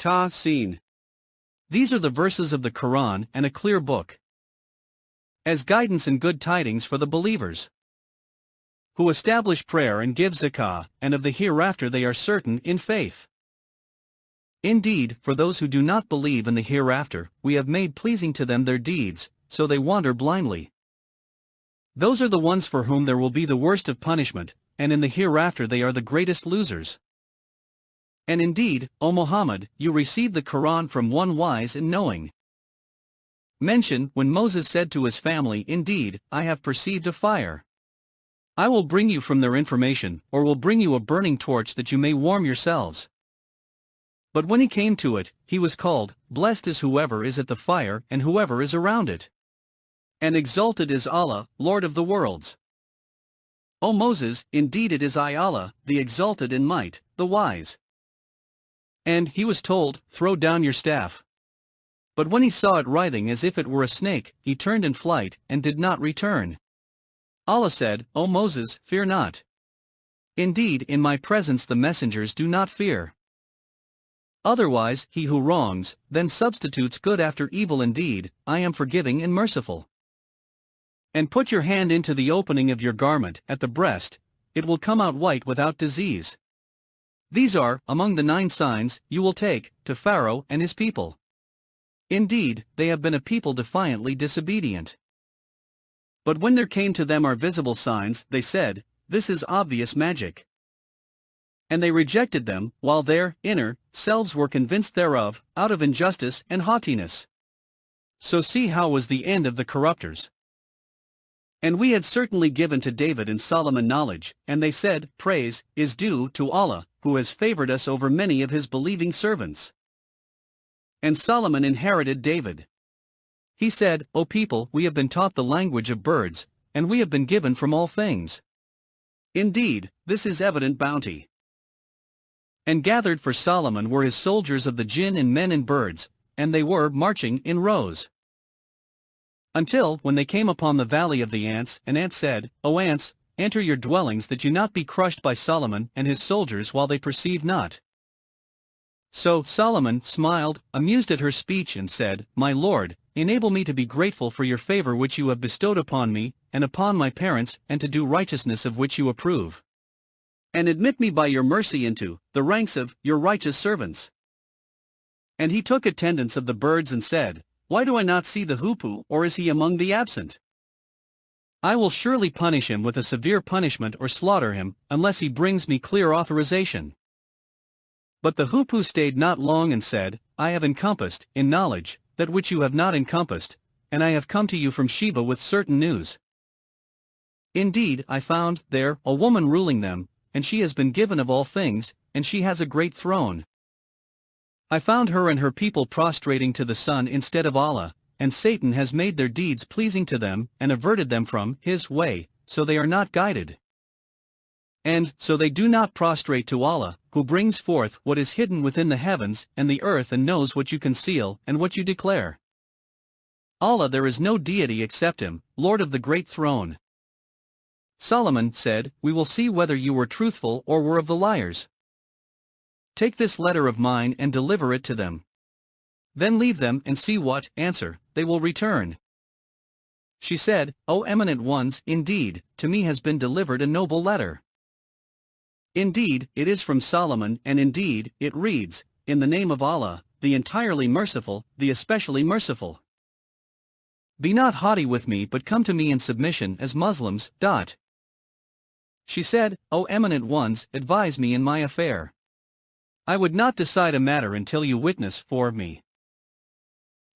Tafseer. These are the verses of the Qur'an and a clear book, as guidance and good tidings for the believers who establish prayer and give zakah, and of the hereafter they are certain in faith. Indeed, for those who do not believe in the hereafter, we have made pleasing to them their deeds, so they wander blindly. Those are the ones for whom there will be the worst of punishment, and in the hereafter they are the greatest losers. And indeed, O Muhammad, you received the Qur'an from one wise and knowing. Mention when Moses said to his family, "Indeed, I have perceived a fire. I will bring you from their information, or will bring you a burning torch that you may warm yourselves." But when he came to it, he was called, "Blessed is whoever is at the fire and whoever is around it. And exalted is Allah, Lord of the worlds. O Moses, indeed it is I Allah, the exalted in might, the wise." And he was told, "Throw down your staff." But when he saw it writhing as if it were a snake, he turned in flight, and did not return. Allah said, "O Moses, fear not. Indeed, in my presence the messengers do not fear. Otherwise, he who wrongs, then substitutes good after evil, indeed, I am forgiving and merciful. And put your hand into the opening of your garment, at the breast, it will come out white without disease. These are, among the 9 signs, you will take, to Pharaoh and his people. Indeed, they have been a people defiantly disobedient. But when there came to them our visible signs, they said, "This is obvious magic." And they rejected them, while their inner selves were convinced thereof, out of injustice and haughtiness. So see how was the end of the corrupters. And we had certainly given to David and Solomon knowledge, and they said, "Praise is due to Allah, who has favored us over many of his believing servants." And Solomon inherited David. He said, "O people, we have been taught the language of birds, and we have been given from all things. Indeed, this is evident bounty." And gathered for Solomon were his soldiers of the jinn and men and birds, and they were marching in rows. Until, when they came upon the valley of the ants, an ant said, "O ants, enter your dwellings that you not be crushed by Solomon and his soldiers while they perceive not." So Solomon smiled, amused at her speech, and said, "My lord, enable me to be grateful for your favor which you have bestowed upon me, and upon my parents, and to do righteousness of which you approve. And admit me by your mercy into the ranks of your righteous servants." And he took attendance of the birds and said, "Why do I not see the hoopoe, or is he among the absent? I will surely punish him with a severe punishment or slaughter him, unless he brings me clear authorization." But the hoopoe stayed not long and said, "I have encompassed, in knowledge, that which you have not encompassed, and I have come to you from Sheba with certain news. Indeed, I found there a woman ruling them, and she has been given of all things, and she has a great throne. I found her and her people prostrating to the sun instead of Allah, and Satan has made their deeds pleasing to them, and averted them from his way, so they are not guided. And so they do not prostrate to Allah, who brings forth what is hidden within the heavens and the earth, and knows what you conceal and what you declare. Allah, there is no deity except him, Lord of the great throne." Solomon said, "We will see whether you were truthful or were of the liars. Take this letter of mine and deliver it to them. Then leave them and see what answer they will return." She said, "O eminent ones, indeed, to me has been delivered a noble letter. Indeed, it is from Solomon, and indeed, it reads, in the name of Allah, the entirely merciful, the especially merciful. Be not haughty with me, but come to me in submission as Muslims. She said, "O eminent ones, advise me in my affair. I would not decide a matter until you witness for me."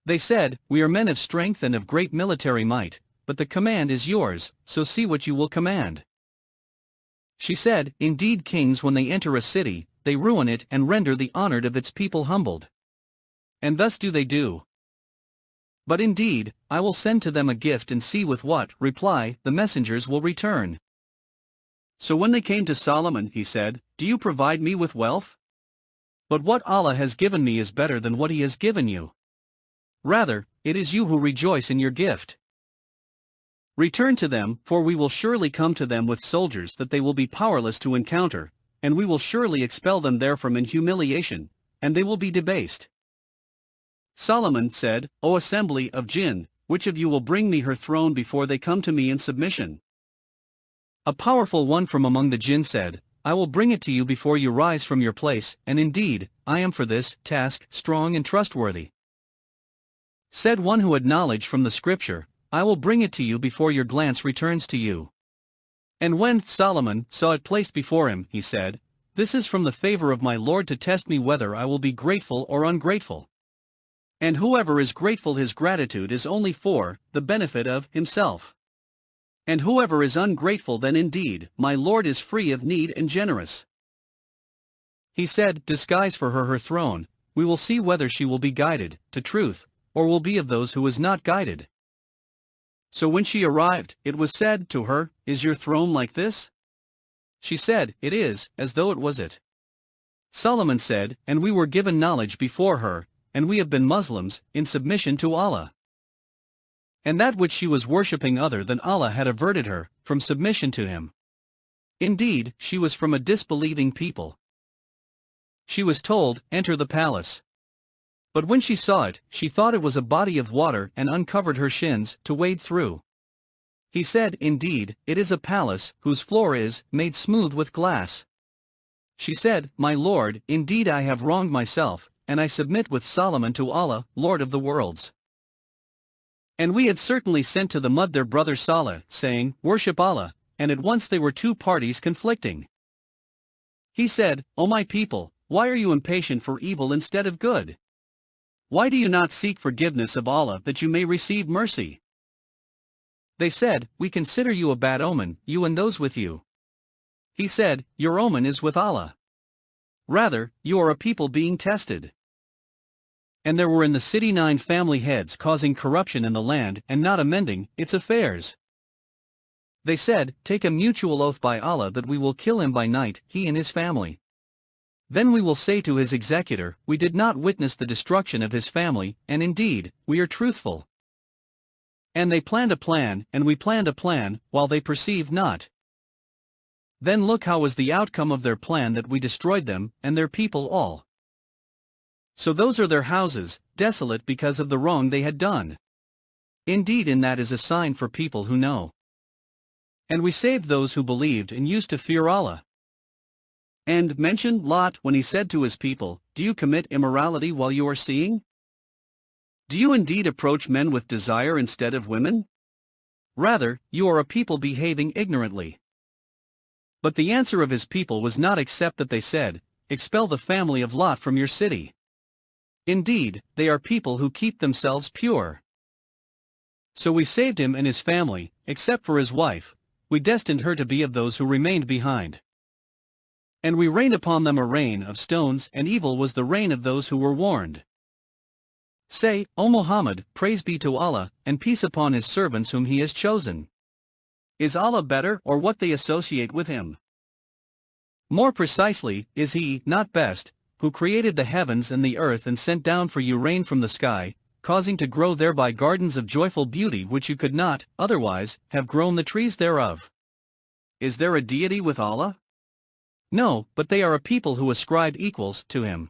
They said, "We are men of strength and of great military might, but the command is yours, so see what you will command." She said, "Indeed, kings when they enter a city, they ruin it and render the honored of its people humbled. And thus do they do. But indeed, I will send to them a gift and see with what reply the messengers will return." So when they came to Solomon, he said, "Do you provide me with wealth? But what Allah has given me is better than what he has given you. Rather, it is you who rejoice in your gift. Return to them, for we will surely come to them with soldiers that they will be powerless to encounter, and we will surely expel them therefrom in humiliation, and they will be debased. Solomon said, O assembly of jinn, which of you will bring me her throne before they come to me in submission? A powerful one from among the jinn said, I will bring it to you before you rise from your place, and indeed, I am for this task strong and trustworthy. Said one who had knowledge from the scripture, I will bring it to you before your glance returns to you. And when Solomon saw it placed before him, he said, This is from the favor of my Lord to test me whether I will be grateful or ungrateful. And whoever is grateful, his gratitude is only for the benefit of himself. And whoever is ungrateful, then indeed, my Lord is free of need and generous. He said, Disguise for her throne, we will see whether she will be guided to truth, or will be of those who is not guided. So when she arrived, it was said to her, Is your throne like this? She said, It is, as though it was it. Solomon said, And we were given knowledge before her, and we have been Muslims, in submission to Allah. And that which she was worshipping other than Allah had averted her from submission to him. Indeed, she was from a disbelieving people. She was told, Enter the palace. But when she saw it, she thought it was a body of water and uncovered her shins to wade through. He said, Indeed, it is a palace whose floor is made smooth with glass. She said, My Lord, indeed I have wronged myself, and I submit with Solomon to Allah, Lord of the worlds. And we had certainly sent to the mud their brother Saleh, saying, Worship Allah, and at once they were two parties conflicting. He said, O my people, why are you impatient for evil instead of good? Why do you not seek forgiveness of Allah that you may receive mercy? They said, We consider you a bad omen, you and those with you. He said, Your omen is with Allah. Rather, you are a people being tested. And there were in the city 9 family heads causing corruption in the land and not amending its affairs. They said, Take a mutual oath by Allah that we will kill him by night, he and his family. Then we will say to his executor, We did not witness the destruction of his family, and indeed, we are truthful. And they planned a plan, and we planned a plan, while they perceived not. Then look how was the outcome of their plan, that we destroyed them, and their people all. So those are their houses, desolate because of the wrong they had done. Indeed, in that is a sign for people who know. And we saved those who believed and used to fear Allah. And mention Lot when he said to his people, Do you commit immorality while you are seeing? Do you indeed approach men with desire instead of women? Rather, you are a people behaving ignorantly. But the answer of his people was not except that they said, Expel the family of Lot from your city. Indeed, they are people who keep themselves pure. So we saved him and his family, except for his wife. We destined her to be of those who remained behind. And we rained upon them a rain of stones, and evil was the rain of those who were warned. Say, O Muhammad, praise be to Allah, and peace upon his servants whom he has chosen. Is Allah better, or what they associate with him? More precisely, is he not best, who created the heavens and the earth and sent down for you rain from the sky, causing to grow thereby gardens of joyful beauty which you could not, otherwise, have grown the trees thereof. Is there a deity with Allah? No, but they are a people who ascribe equals to him.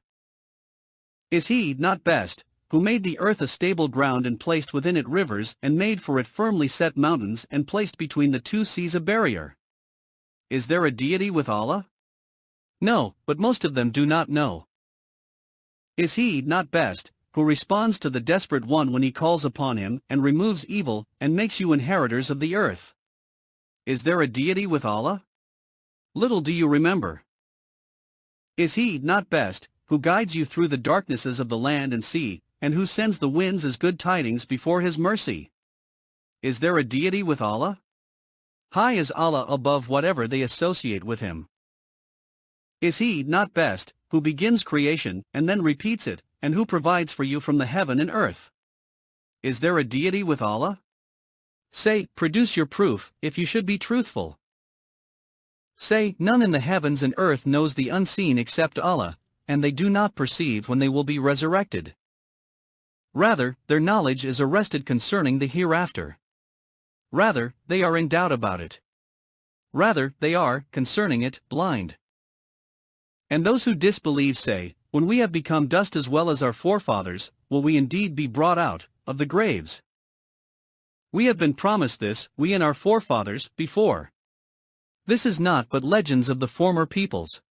Is he not best, who made the earth a stable ground and placed within it rivers and made for it firmly set mountains and placed between the two seas a barrier? Is there a deity with Allah? No, but most of them do not know. Is he not best, who responds to the desperate one when he calls upon him and removes evil and makes you inheritors of the earth? Is there a deity with Allah? Little do you remember. Is he not best, who guides you through the darknesses of the land and sea, and who sends the winds as good tidings before his mercy? Is there a deity with Allah? High is Allah above whatever they associate with him. Is he not best, who begins creation and then repeats it, and who provides for you from the heaven and earth? Is there a deity with Allah? Say, produce your proof, if you should be truthful. Say, none in the heavens and earth knows the unseen except Allah, and they do not perceive when they will be resurrected. Rather, their knowledge is arrested concerning the hereafter. Rather, they are in doubt about it. Rather, they are, concerning it, blind. And those who disbelieve say, when we have become dust as well as our forefathers, will we indeed be brought out of the graves? We have been promised this, we and our forefathers, before. This is not but legends of the former peoples.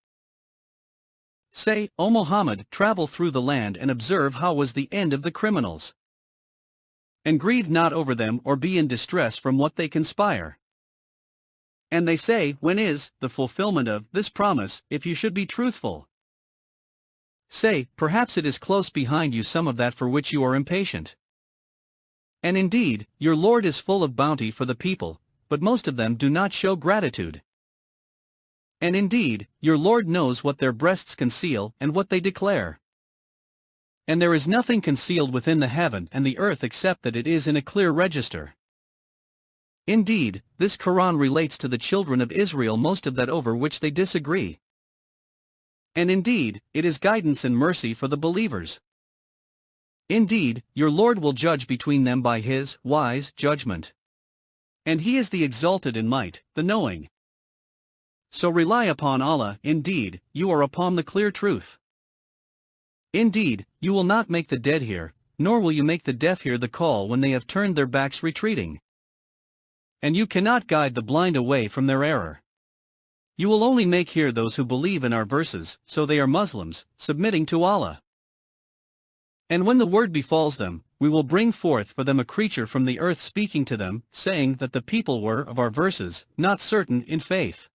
Say, O Muhammad, travel through the land and observe how was the end of the criminals. And grieve not over them or be in distress from what they conspire. And they say, when is the fulfillment of this promise, if you should be truthful? Say, perhaps it is close behind you some of that for which you are impatient. And indeed, your Lord is full of bounty for the people, but most of them do not show gratitude. And indeed, your Lord knows what their breasts conceal and what they declare. And there is nothing concealed within the heaven and the earth except that it is in a clear register. Indeed, this Quran relates to the children of Israel most of that over which they disagree. And indeed, it is guidance and mercy for the believers. Indeed, your Lord will judge between them by His wise judgment. And He is the exalted in might, the knowing. So rely upon Allah, indeed, you are upon the clear truth. Indeed, you will not make the dead hear, nor will you make the deaf hear the call when they have turned their backs retreating. And you cannot guide the blind away from their error. You will only make hear those who believe in our verses, so they are Muslims, submitting to Allah. And when the word befalls them, we will bring forth for them a creature from the earth speaking to them, saying that the people were of our verses not certain in faith.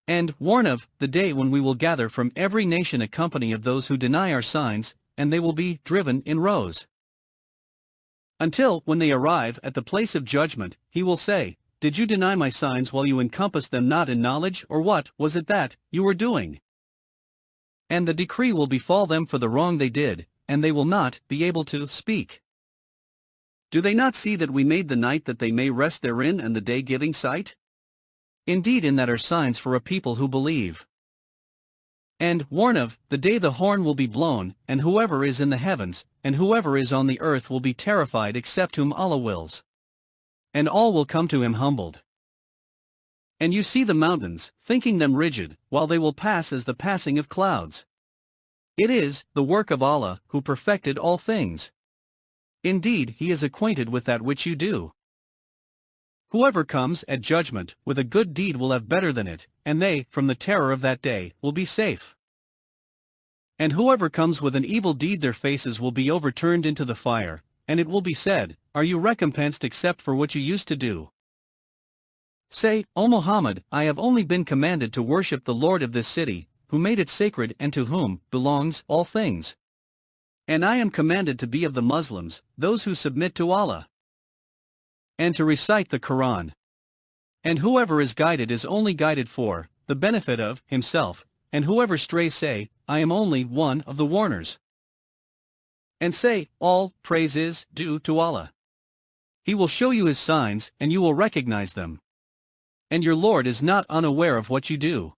And warn of the day when we will gather from every nation a company of those who deny our signs, and they will be driven in rows. Until, when they arrive at the place of judgment, He will say, did you deny my signs while you encompassed them not in knowledge, or what was it that you were doing? And the decree will befall them for the wrong they did, and they will not be able to speak. Do they not see that we made the night that they may rest therein and the day giving sight? Indeed in that are signs for a people who believe. And warn of the day the horn will be blown, and whoever is in the heavens, and whoever is on the earth will be terrified except whom Allah wills. And all will come to Him humbled. And you see the mountains, thinking them rigid, while they will pass as the passing of clouds. It is the work of Allah, who perfected all things. Indeed, He is acquainted with that which you do. Whoever comes at judgment with a good deed will have better than it, and they, from the terror of that day, will be safe. And whoever comes with an evil deed their faces will be overturned into the fire, and it will be said, are you recompensed except for what you used to do? Say, O Muhammad, I have only been commanded to worship the Lord of this city, who made it sacred and to whom belongs all things. And I am commanded to be of the Muslims, those who submit to Allah. And to recite the Qur'an. And whoever is guided is only guided for the benefit of himself, and whoever strays say, I am only one of the warners. And say, all praise is due to Allah. He will show you His signs, and you will recognize them. And your Lord is not unaware of what you do.